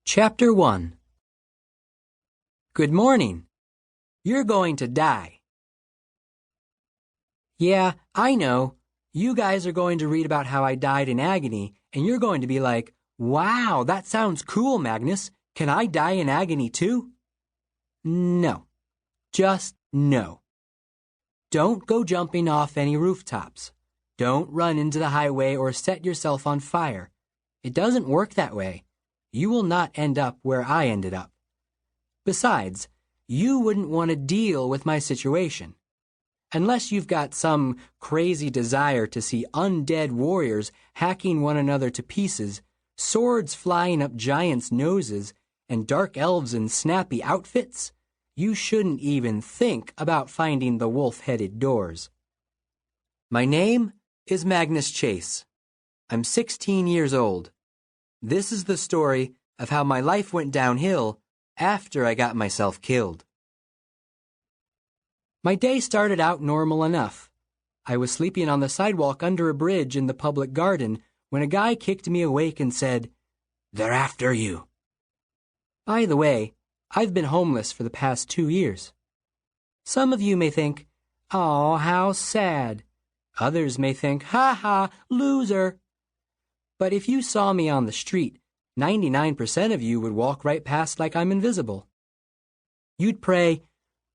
Chapter 1. Good morning. You're going to die. Yeah, I know. You guys are going to read about how I died in agony, and you're going to be like, wow, that sounds cool, Magnus. Can I die in agony too? No. Just no. Don't go jumping off any rooftops. Don't run into the highway or set yourself on fire. It doesn't work that way. You will not end up where I ended up. Besides, you wouldn't want to deal with my situation. Unless you've got some crazy desire to see undead warriors hacking one another to pieces, swords flying up giants' noses, and dark elves in snappy outfits, you shouldn't even think about finding the wolf-headed doors. My name is Magnus Chase. I'm 16 years old. This is the story of how my life went downhill after I got myself killed. My day started out normal enough. I was sleeping on the sidewalk under a bridge in the public garden when a guy kicked me awake and said, "They're after you." By the way, I've been homeless for the past 2 years. Some of you may think, "Aw, how sad." Others may think, "Ha ha, loser." But if you saw me on the street, 99% of you would walk right past like I'm invisible. You'd pray,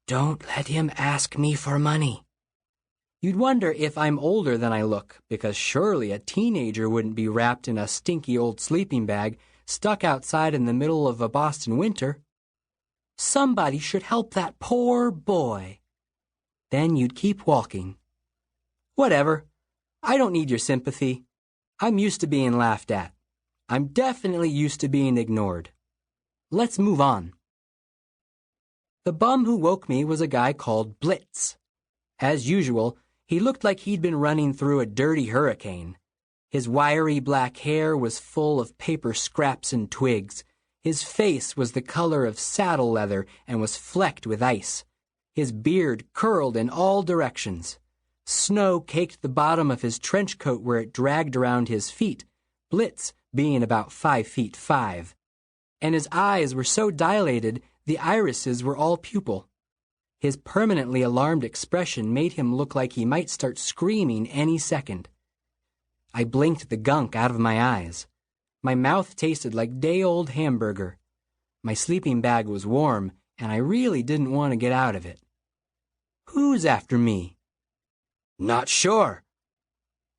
"Don't let him ask me for money." You'd wonder if I'm older than I look, because surely a teenager wouldn't be wrapped in a stinky old sleeping bag stuck outside in the middle of a Boston winter. Somebody should help that poor boy. Then you'd keep walking. Whatever. I don't need your sympathy. I'm used to being laughed at. I'm definitely used to being ignored. Let's move on. The bum who woke me was a guy called Blitz. As usual, he looked like he'd been running through a dirty hurricane. His wiry black hair was full of paper scraps and twigs. His face was the color of saddle leather and was flecked with ice. His beard curled in all directions. Snow caked the bottom of his trench coat where it dragged around his feet, Blitz being about 5'5". And his eyes were so dilated the irises were all pupil. His permanently alarmed expression made him look like he might start screaming any second. I blinked the gunk out of my eyes. My mouth tasted like day-old hamburger. My sleeping bag was warm, and I really didn't want to get out of it. "Who's after me?" "Not sure."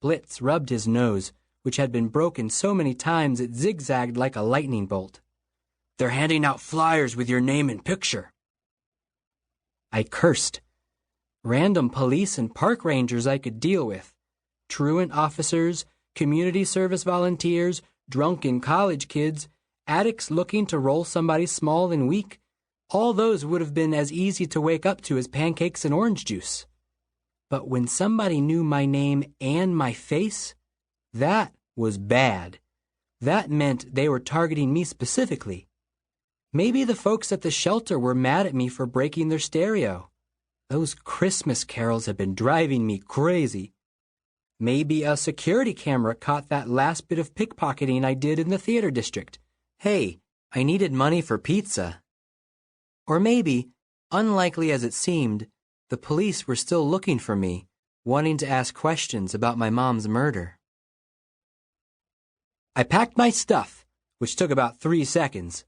Blitz rubbed his nose, which had been broken so many times it zigzagged like a lightning bolt. "They're handing out flyers with your name and picture." I cursed. Random police and park rangers I could deal with. Truant officers, community service volunteers, drunken college kids, addicts looking to roll somebody small and weak. All those would have been as easy to wake up to as pancakes and orange juice. But when somebody knew my name and my face, that was bad. That meant they were targeting me specifically. Maybe the folks at the shelter were mad at me for breaking their stereo. Those Christmas carols had been driving me crazy. Maybe a security camera caught that last bit of pickpocketing I did in the theater district. Hey, I needed money for pizza. Or maybe, unlikely as it seemed, the police were still looking for me, wanting to ask questions about my mom's murder. I packed my stuff, which took about 3 seconds.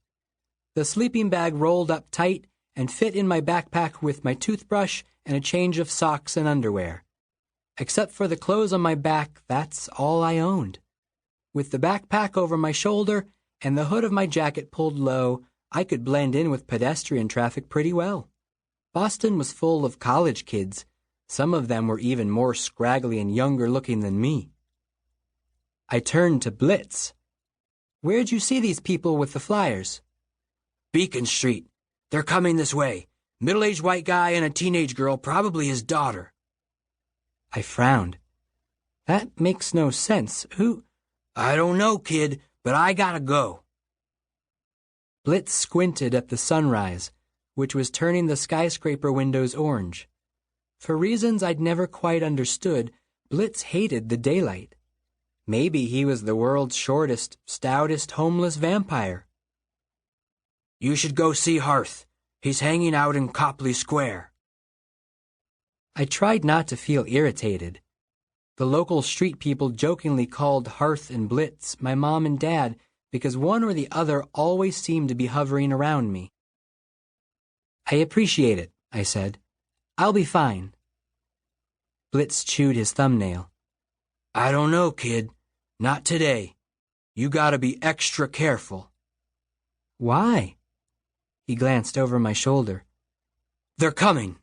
The sleeping bag rolled up tight and fit in my backpack with my toothbrush and a change of socks and underwear. Except for the clothes on my back, that's all I owned. With the backpack over my shoulder and the hood of my jacket pulled low, I could blend in with pedestrian traffic pretty well. Boston was full of college kids. Some of them were even more scraggly and younger looking than me. I turned to Blitz. "Where'd you see these people with the flyers?" "Beacon Street. They're coming this way. Middle-aged white guy and a teenage girl, probably his daughter." I frowned. "That makes no sense. Who—" "I don't know, kid, but I gotta go." Blitz squinted at the sunrise, which was turning the skyscraper windows orange. For reasons I'd never quite understood, Blitz hated the daylight. Maybe he was the world's shortest, stoutest, homeless vampire. You should go see Hearth. He's hanging out in Copley Square. I tried not to feel irritated. The local street people jokingly called Hearth and Blitz my mom and dad because one or the other always seemed to be hovering around me. I appreciate it, I said. I'll be fine. Blitz chewed his thumbnail. I don't know, kid. Not today. You gotta be extra careful. Why? He glanced over my shoulder. They're coming.